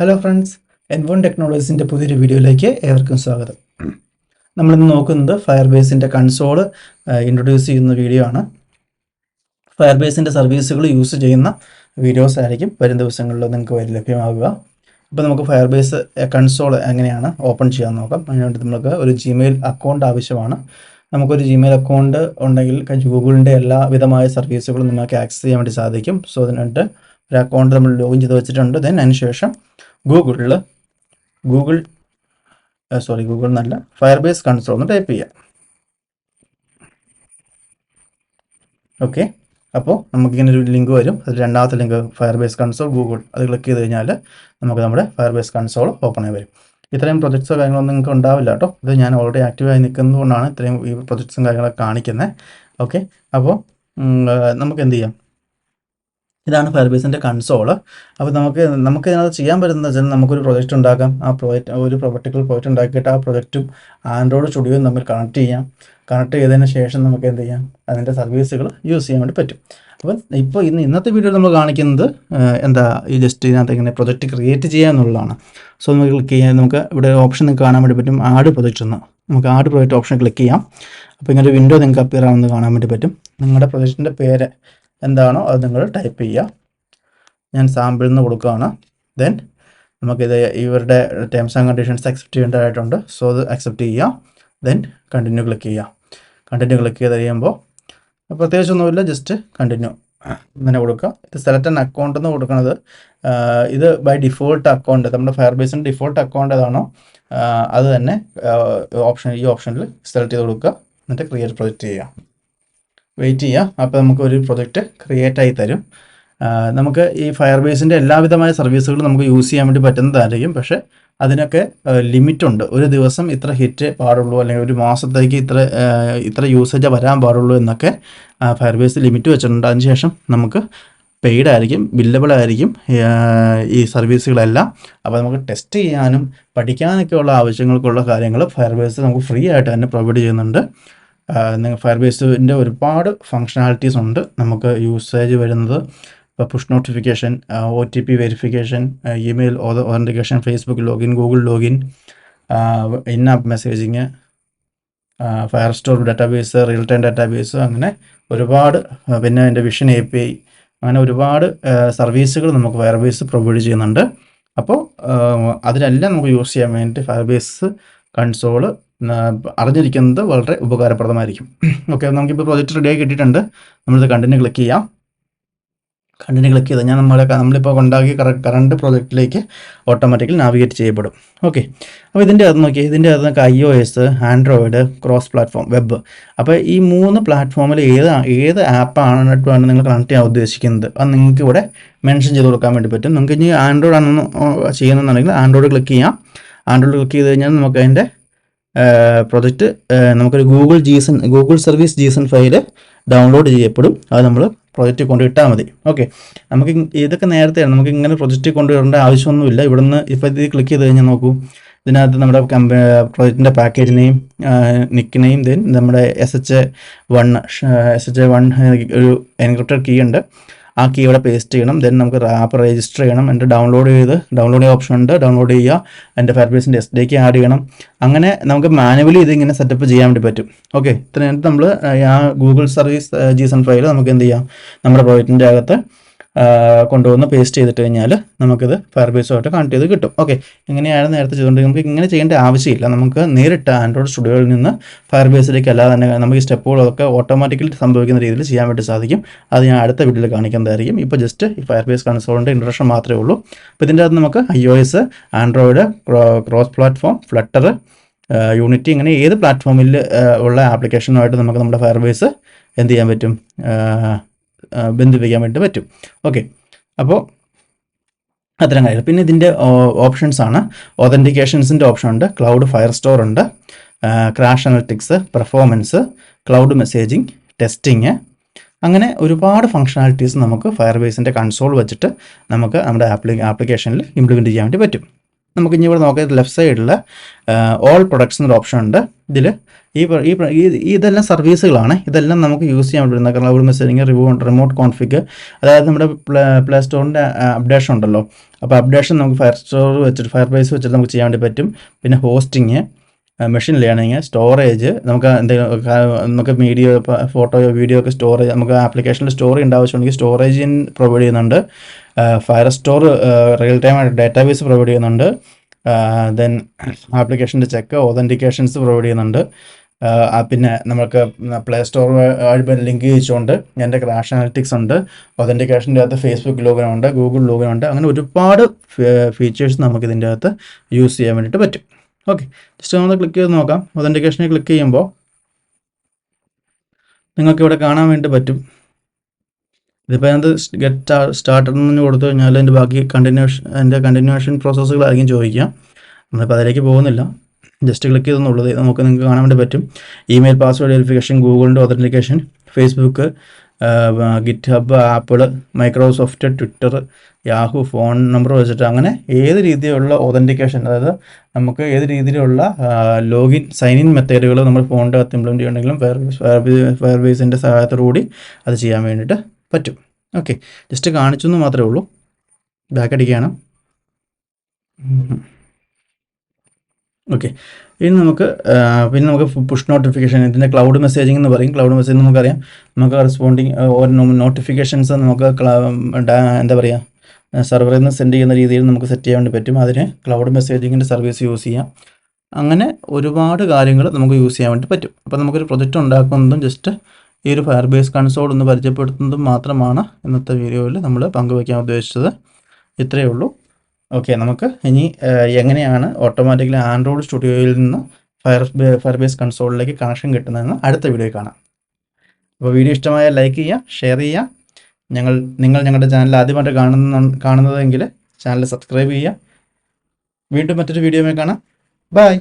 Hello friends, N1 ടെക്നോളജീസിൻ്റെ പുതിയൊരു വീഡിയോയിലേക്ക് ഏവർക്കും സ്വാഗതം. നമ്മളിന്ന് നോക്കുന്നത് ഫയർബേസിൻ്റെ കൺസോള് ഇൻട്രൊഡ്യൂസ് ചെയ്യുന്ന വീഡിയോ ആണ്. ഫയർബേസിൻ്റെ സർവീസുകൾ യൂസ് ചെയ്യുന്ന വീഡിയോസ് ആയിരിക്കും വരും ദിവസങ്ങളിൽ നിങ്ങൾക്ക് ലഭ്യമാകുക. അപ്പോൾ നമുക്ക് ഫയർബേസ് കൺസോൾ എങ്ങനെയാണ് ഓപ്പൺ ചെയ്യാൻ നോക്കാം. അതിനുവേണ്ടി നമുക്ക് ഒരു ജിമെയിൽ അക്കൗണ്ട് ആവശ്യമാണ്. നമുക്കൊരു ജിമെയിൽ അക്കൗണ്ട് ഉണ്ടെങ്കിൽ ഗൂഗിളിൻ്റെ എല്ലാവിധമായ സർവീസുകളും നമുക്ക് ആക്സസ് ചെയ്യാൻ വേണ്ടി സാധിക്കും. സോ അതിനായിട്ട് ഒരു അക്കൗണ്ട് നമ്മൾ ലോഗിൻ ചെയ്ത് വെച്ചിട്ടുണ്ട്. അതിനുശേഷം ഗൂഗിൾ എന്നല്ല, ഫയർബേസ് കൺസോൾ എന്ന് ടൈപ്പ് ചെയ്യാം. ഓക്കെ, അപ്പോൾ നമുക്കിങ്ങനെ ഒരു ലിങ്ക് വരും. അതിൽ രണ്ടാമത്തെ ലിങ്ക് ഫയർബേസ് കൺസോൾ ഗൂഗിൾ, അത് ക്ലിക്ക് ചെയ്ത് കഴിഞ്ഞാൽ നമുക്ക് നമ്മുടെ ഫയർബേസ് കൺസോൾ ഓപ്പൺ ആയി വരും. ഇത്രയും പ്രൊജക്ട്സോ കാര്യങ്ങളൊന്നും നിങ്ങൾക്ക് ഉണ്ടാവില്ല കേട്ടോ. ഇത് ഞാൻ ഓൾറെഡി ആക്റ്റീവായി നിൽക്കുന്നതുകൊണ്ടാണ് ഇത്രയും ഈ പ്രൊജക്ട്സും കാര്യങ്ങളൊക്കെ കാണിക്കുന്നത്. ഓക്കെ, അപ്പോൾ നമുക്ക് എന്ത് ചെയ്യാം, ഇതാണ് ഫയർബേസിൻ്റെ കൺസോള്. അപ്പോൾ നമുക്ക് ഇതിനകത്ത് ചെയ്യാൻ പറ്റുന്നത് വെച്ചാൽ നമുക്കൊരു പ്രൊജക്റ്റ് ഉണ്ടാക്കാം. ആ ഒരു പർട്ടിക്കുലർ പ്രൊജക്റ്റ് ഉണ്ടാക്കിയിട്ട് ആ പ്രൊജക്റ്റും ആൻഡ്രോയിഡ് സ്റ്റുഡിയോയും തമ്മിൽ കണക്ട് ചെയ്യാം. കണക്ട് ചെയ്തതിന് ശേഷം നമുക്ക് എന്ത് ചെയ്യാം, അതിൻ്റെ സർവീസുകൾ യൂസ് ചെയ്യാൻ വേണ്ടി പറ്റും. അപ്പോൾ ഇന്നത്തെ വീഡിയോയിൽ നമ്മൾ കാണിക്കുന്നത് ഈ ജസ്റ്റ് ഇതിനകത്ത് ഇങ്ങനെ പ്രൊജക്റ്റ് ക്രിയേറ്റ് ചെയ്യുക എന്നുള്ളതാണ്. സോ നമുക്ക് ക്ലിക്ക് ചെയ്യാൻ, നമുക്ക് ഇവിടെ ഓപ്ഷൻ നിങ്ങൾക്ക് കാണാൻ വേണ്ടി പറ്റും, ആഡ് പ്രൊജക്റ്റ് എന്ന്. നമുക്ക് ആഡ് പ്രൊജക്റ്റ് ഓപ്ഷൻ ക്ലിക്ക് ചെയ്യാം. അപ്പോൾ ഇങ്ങനെ ഒരു വിൻഡോ നിങ്ങൾക്ക് അപ്പിയർ ആവുന്നത് കാണാൻ വേണ്ടി പറ്റും. നിങ്ങളുടെ പ്രൊജക്റ്റിൻ്റെ പേര് എന്താണോ അത് നിങ്ങൾ ടൈപ്പ് ചെയ്യുക. ഞാൻ സാമ്പിൾ എന്ന് കൊടുക്കുകയാണ്. ദെൻ നമുക്കിത് ഇവരുടെ ടേംസ് ആൻഡ് കണ്ടീഷൻസ് അക്സെപ്റ്റ് ചെയ്യേണ്ടതായിട്ടുണ്ട്. സോ അത് അക്സെപ്റ്റ് ചെയ്യുക. ദെൻ കണ്ടിന്യൂ ക്ലിക്ക് ചെയ്യുക. കണ്ടിന്യൂ ക്ലിക്ക് ചെയ്ത് കഴിയുമ്പോൾ പ്രത്യേകിച്ചൊന്നുമില്ല, ജസ്റ്റ് കണ്ടിന്യൂ ഇങ്ങനെ കൊടുക്കുക. ഇത് സെലക്ട് ആൻ അക്കൗണ്ട് എന്ന് കൊടുക്കുന്നത്, ഇത് ബൈ ഡിഫോൾട്ട് അക്കൗണ്ട്, നമ്മുടെ ഫയർബേസിൻ്റെ ഡിഫോൾട്ട് അക്കൗണ്ട് ഏതാണോ അത് തന്നെ ഈ ഓപ്ഷനിൽ സെലക്ട് ചെയ്ത് കൊടുക്കുക. എന്നിട്ട് ക്രിയേറ്റ് പ്രൊജക്റ്റ് ചെയ്യുക. വെയിറ്റ് ചെയ്യുക. അപ്പോൾ നമുക്ക് ഒരു പ്രൊജക്റ്റ് ക്രിയേറ്റ് ആയി തരും. നമുക്ക് ഈ ഫയർബേസിൻ്റെ എല്ലാവിധമായ സർവീസുകളും നമുക്ക് യൂസ് ചെയ്യാൻ വേണ്ടി പറ്റുന്നതായിരിക്കും. പക്ഷേ അതിനൊക്കെ ലിമിറ്റുണ്ട്. ഒരു ദിവസം ഇത്ര ഹിറ്റ് പാടുള്ളൂ, അല്ലെങ്കിൽ ഒരു മാസത്തേക്ക് ഇത്ര യൂസേജ് വരാൻ പാടുള്ളൂ എന്നൊക്കെ ഫയർബേസ് ലിമിറ്റ് വെച്ചിട്ടുണ്ട്. അതിനുശേഷം നമുക്ക് പെയ്ഡ് ആയിരിക്കും, ബില്ലബിൾ ആയിരിക്കും ഈ സർവീസുകളെല്ലാം. അപ്പോൾ നമുക്ക് ടെസ്റ്റ് ചെയ്യാനും പഠിക്കാനൊക്കെയുള്ള ആവശ്യങ്ങൾക്കുള്ള കാര്യങ്ങൾ ഫയർബേസ് നമുക്ക് ഫ്രീ ആയിട്ട് തന്നെ പ്രൊവൈഡ് ചെയ്യുന്നുണ്ട്. ഫയർബേസിൻ്റെ ഒരുപാട് ഫങ്ഷണാലിറ്റീസ് ഉണ്ട്. നമുക്ക് യൂസേജ് വരുന്നത് ഇപ്പോൾ push notification, OTP verification, email authentication, Facebook login, Google login, in app messaging, fire store database, real time database, അങ്ങനെ ഒരുപാട്, പിന്നെ അതിൻ്റെ വിഷൻ API, അങ്ങനെ ഒരുപാട് സർവീസുകൾ നമുക്ക് ഫയർബേസ് പ്രൊവൈഡ് ചെയ്യുന്നുണ്ട്. അപ്പോൾ അതിനെല്ലാം നമുക്ക് യൂസ് ചെയ്യാൻ വേണ്ടിയിട്ട് ഫയർബേസ് കൺസോള് അറിഞ്ഞിരിക്കുന്നത് വളരെ ഉപകാരപ്രദമായിരിക്കും. ഓക്കെ, നമുക്കിപ്പോൾ പ്രൊജക്റ്റ് റെഡിയായി കിട്ടിയിട്ടുണ്ട്. നമ്മളിത് കണ്ടിന്യൂ ക്ലിക്ക് ചെയ്യാം. കണ്ടിന്യൂ ക്ലിക്ക് ചെയ്ത് നമ്മളിപ്പോൾ ഉണ്ടാക്കിയ കറണ്ട് പ്രോജക്റ്റിലേക്ക് ഓട്ടോമാറ്റിക്കലി നാവിഗേറ്റ് ചെയ്യപ്പെടും. ഓക്കെ, അപ്പോൾ ഇതിൻ്റെ അകത്ത് നോക്കി, ഇതിൻ്റെ അകത്ത് നമുക്ക് iOS, Android, cross platform, web. അപ്പോൾ ഈ 3 പ്ലാറ്റ്ഫോമിൽ ഏത് ആപ്പാണ് നിങ്ങൾ കണക്ട് ചെയ്യാൻ ഉദ്ദേശിക്കുന്നത് അത് നിങ്ങൾക്ക് ഇവിടെ മെൻഷൻ ചെയ്ത് കൊടുക്കാൻ വേണ്ടി പറ്റും. നിങ്ങൾക്ക് ഇനി ആൻഡ്രോയിഡ് ആണെന്ന് ചെയ്യുന്നതെന്നുണ്ടെങ്കിൽ ആൻഡ്രോയിഡ് ക്ലിക്ക് ചെയ്യാം. ആൻഡ്രോയിഡ് ക്ലിക്ക് ചെയ്ത് കഴിഞ്ഞാൽ നമുക്ക് അതിൻ്റെ പ്രൊജക്റ്റ് നമുക്കൊരു Google service Jeeson file download ചെയ്യപ്പെടും. അത് നമ്മൾ പ്രൊജക്റ്റ് കൊണ്ടിട്ടാൽ മതി. ഓക്കെ, നമുക്ക് ഇതൊക്കെ നേരത്തെയാണ്, നമുക്ക് ഇങ്ങനെ പ്രൊജക്റ്റ് കൊണ്ടുവരേണ്ട ആവശ്യമൊന്നുമില്ല. ഇവിടുന്ന് ഇപ്പോൾ ഇത് ക്ലിക്ക് ചെയ്ത് കഴിഞ്ഞാൽ നോക്കൂ, ഇതിനകത്ത് നമ്മുടെ പ്രൊജക്റ്റിൻ്റെ പാക്കേജ് നെയിം, നിക്ക് നെയിം, ദെൻ നമ്മുടെ SHA-1 ഒരു എൻക്രിപ്റ്റഡ് കീ ഉണ്ട്. ആ കീ ഇവിടെ പേസ്റ്റ് ചെയ്യണം. ദെൻ നമുക്ക് ആപ്പ് രജിസ്റ്റർ ചെയ്യണം. എന്നിട്ട് ഡൗൺലോഡ് ചെയ്യാൻ ഓപ്ഷൻ ഉണ്ട്, ഡൗൺലോഡ് ചെയ്യുക. അതിൻ്റെ ഫയർബേസിൻ്റെ SDK ആഡ് ചെയ്യണം. അങ്ങനെ നമുക്ക് മാനുവലി ഇതിങ്ങനെ സെറ്റപ്പ് ചെയ്യാൻ വേണ്ടി പറ്റും. ഓക്കെ, ഇത്രയും നമ്മൾ ആ ഗൂഗിൾ സർവീസ് ജീസൺ ഫയൽ നമുക്ക് എന്ത് ചെയ്യാം, നമ്മുടെ പ്രോജക്റ്റിൻ്റെ അകത്ത് കൊണ്ടുവന്ന് പേസ്റ്റ് ചെയ്തിട്ട് കഴിഞ്ഞാൽ നമുക്കിത് ഫയർബേസുമായിട്ട് കണക്ട് ചെയ്ത് കിട്ടും. ഓക്കെ, ഇങ്ങനെയാണ് നേരത്തെ ചെയ്തുകൊണ്ട് നമുക്ക് ഇങ്ങനെ ചെയ്യേണ്ട ആവശ്യമില്ല. നമുക്ക് നേരിട്ട് ആൻഡ്രോയിഡ് സ്റ്റുഡിയോയിൽ നിന്ന് ഫയർബേസിലേക്ക് അല്ലാതെ തന്നെ നമുക്ക് ഈ സ്റ്റെപ്പുകളൊക്കെ ഓട്ടോമാറ്റിക്കലി സംഭവിക്കുന്ന രീതിയിൽ ചെയ്യാൻ വേണ്ടി സാധിക്കും. അത് ഞാൻ അടുത്ത വീഡിയോയിൽ കാണിക്കുന്നതായിരിക്കും. ഇപ്പോൾ ജസ്റ്റ് ഈ ഫയർബേസ് കൺസോളിൻ്റെ ഇൻട്രൊഡക്ഷൻ മാത്രമേ ഉള്ളൂ. അപ്പോൾ ഇതിൻ്റെ അകത്ത് നമുക്ക് iOS, Android, cross platform, flutter, unity, ഇങ്ങനെ ഏത് പ്ലാറ്റ്ഫോമിൽ ഉള്ള ആപ്ലിക്കേഷനുമായിട്ട് നമുക്ക് നമ്മുടെ ഫയർബേസ് എന്ത് ചെയ്യാൻ പറ്റും, ബന്ധിപ്പിക്കാൻ വേണ്ടി പറ്റും. ഓക്കെ, അപ്പോൾ അത്തരം കാര്യങ്ങൾ. പിന്നെ ഇതിൻ്റെ ഓപ്ഷൻസ് ആണ്, ഓതൻറ്റിക്കേഷൻസിൻ്റെ ഓപ്ഷൻ ഉണ്ട്, ക്ലൗഡ് ഫയർ സ്റ്റോർ ഉണ്ട്, crash analytics, performance, cloud messaging, testing, അങ്ങനെ ഒരുപാട് ഫങ്ഷണാലിറ്റീസ് നമുക്ക് ഫയർബേസിൻ്റെ കൺസോൾ വെച്ചിട്ട് നമുക്ക് നമ്മുടെ ആപ്ലിക്കേഷനിൽ ഇംപ്ലിമെൻറ്റ് ചെയ്യാൻ വേണ്ടി പറ്റും. നമുക്ക് ഇനി ഇവിടെ നോക്കിയത് ലെഫ്റ്റ് സൈഡിൽ ഓൾ പ്രൊഡക്ട്സ് എന്നൊരു ഓപ്ഷൻ ഉണ്ട്. ഇതിൽ ഇതെല്ലാം സർവീസുകളാണ്. ഇതെല്ലാം നമുക്ക് യൂസ് ചെയ്യാൻ പറ്റുന്ന ക്ലൗഡ് മെസ്സേജിങ്, റിമോട്ട് കോൺഫിഗ്, അതായത് നമ്മുടെ പ്ലേ സ്റ്റോറിൻ്റെ അപ്ഡേഷൻ ഉണ്ടല്ലോ. അപ്പോൾ അപ്ഡേഷൻ നമുക്ക് ഫയർ ബേസ് വെച്ചിട്ട് നമുക്ക് ചെയ്യാൻ വേണ്ടി പറ്റും. പിന്നെ ഹോസ്റ്റിങ്, മെഷീൻ ലേണിങ്, സ്റ്റോറേജ്, നമുക്ക് നമുക്ക് ഫോട്ടോയോ വീഡിയോ ഒക്കെ സ്റ്റോറേജ്, നമുക്ക് ആപ്ലിക്കേഷനിൽ സ്റ്റോർ ചെയ്യേണ്ട ആവശ്യമുണ്ടെങ്കിൽ സ്റ്റോറേജിന് പ്രൊവൈഡ് ചെയ്യുന്നുണ്ട്. ഫയർ സ്റ്റോർ റിയൽ ടൈം ആയിട്ട് ഡാറ്റാബേസ് പ്രൊവൈഡ് ചെയ്യുന്നുണ്ട്. ദെൻ ആപ്ലിക്കേഷൻ്റെ ചെക്ക്, ഒതൻറ്റിക്കേഷൻസ് പ്രൊവൈഡ് ചെയ്യുന്നുണ്ട്. പിന്നെ നമുക്ക് പ്ലേ സ്റ്റോറുമായിട്ട് ലിങ്ക് ചെയ്തുകൊണ്ട് എൻ്റെ ക്രാഷ് അനാലിറ്റിക്സ് ഉണ്ട്. ഒതൻറ്റിക്കേഷൻ്റെ അകത്ത് ഫേസ്ബുക്ക് ലോഗിൻ ഉണ്ട്, ഗൂഗിൾ ലോഗിൻ ഉണ്ട്. അങ്ങനെ ഒരുപാട് ഫീച്ചേഴ്സ് നമുക്ക് ഇതിൻ്റെ അകത്ത് യൂസ് ചെയ്യാൻ വേണ്ടിയിട്ട് പറ്റും. ഓക്കെ, ജസ്റ്റ് നമ്മൾ ക്ലിക്ക് ചെയ്ത് നോക്കാം. ഒതൻറ്റിക്കേഷനിൽ ക്ലിക്ക് ചെയ്യുമ്പോൾ നിങ്ങൾക്ക് ഇവിടെ കാണാൻ വേണ്ടി പറ്റും. ഇതിപ്പോൾ അത് ഗെറ്റ് സ്റ്റാർട്ടഡ് എന്ന് കൊടുത്തു കഴിഞ്ഞാൽ എൻ്റെ ബാക്കി കണ്ടിന്യൂവേഷൻ പ്രോസസ്സുകളായിരിക്കും ചോദിക്കുക. നമ്മളിപ്പോൾ അതിലേക്ക് പോകുന്നില്ല. ജസ്റ്റ് ക്ലിക്ക് ചെയ്തെന്നുള്ളത് നമുക്ക് നിങ്ങൾക്ക് കാണാൻ വേണ്ടി പറ്റും. ഇമെയിൽ പാസ്വേഡ് വെരിഫിക്കേഷൻ, ഗൂഗിളിൻ്റെ authentication, Facebook, GitHub, Apple, Microsoft, Twitter, Yahoo, phone number വെച്ചിട്ട് അങ്ങനെ ഏത് രീതിയിലുള്ള ഒതൻറ്റിക്കേഷൻ, അതായത് നമുക്ക് ഏത് രീതിയിലുള്ള സൈൻ ഇൻ മെത്തേഡുകൾ നമ്മൾ ഫോണിൻ്റെ അകത്ത് ഇംപ്ലിമെൻറ്റ് ചെയ്യണമെങ്കിലും ഫയർ ബേസിൻ്റെ സഹായത്തോടു കൂടി അത് ചെയ്യാൻ വേണ്ടിയിട്ട് പറ്റും. ഓക്കെ, ജസ്റ്റ് കാണിച്ചു എന്ന് മാത്രമേ ഉള്ളൂ. ബാക്ക് അടിക്കുകയാണ്. ഓക്കെ, ഇനി പിന്നെ നമുക്ക് പുഷ് നോട്ടിഫിക്കേഷൻ, ഇതിൻ്റെ ക്ലൗഡ് മെസ്സേജിംഗ് എന്ന് പറയും. ക്ലൗഡ് മെസ്സേജ് നമുക്കറിയാം, നമുക്ക് കറസ്പോണ്ടിങ് നോട്ടിഫിക്കേഷൻസ് നമുക്ക് എന്താ പറയുക, സെർവറിൽ നിന്ന് സെൻഡ് ചെയ്യുന്ന രീതിയിൽ നമുക്ക് സെറ്റ് ചെയ്യാൻ വേണ്ടി പറ്റും. അതിന് ക്ലൗഡ് മെസ്സേജിങ്ങിൻ്റെ സർവീസ് യൂസ് ചെയ്യാം. അങ്ങനെ ഒരുപാട് കാര്യങ്ങൾ നമുക്ക് യൂസ് ചെയ്യാൻ വേണ്ടി പറ്റും. അപ്പോൾ നമുക്കൊരു പ്രൊജക്റ്റ് ഉണ്ടാക്കുന്നതും ജസ്റ്റ് ഈ ഒരു ഫയർ ബേസ് കൺസോൾ ഒന്ന് പരിചയപ്പെടുത്തുന്നതും മാത്രമാണ് ഇന്നത്തെ വീഡിയോയിൽ നമ്മൾ പങ്കുവയ്ക്കാൻ ഉദ്ദേശിച്ചത്. ഇത്രയേ ഉള്ളൂ. ഓക്കെ, നമുക്ക് ഇനി എങ്ങനെയാണ് ഓട്ടോമാറ്റിക്കലി ആൻഡ്രോയിഡ് സ്റ്റുഡിയോയിൽ നിന്ന് ഫയർ ബേസ് കൺസോളിലേക്ക് കണക്ഷൻ കിട്ടുന്നതെന്ന് അടുത്ത വീഡിയോയിൽ കാണാം. അപ്പോൾ വീഡിയോ ഇഷ്ടമായാൽ ലൈക്ക് ചെയ്യുക, ഷെയർ ചെയ്യുക. നിങ്ങൾ ഞങ്ങളുടെ ചാനൽ ആദ്യമായിട്ട് കാണുന്നതെങ്കിൽ ചാനൽ സബ്സ്ക്രൈബ് ചെയ്യുക. വീണ്ടും മറ്റൊരു വീഡിയോയിൽ കാണാം. ബൈ.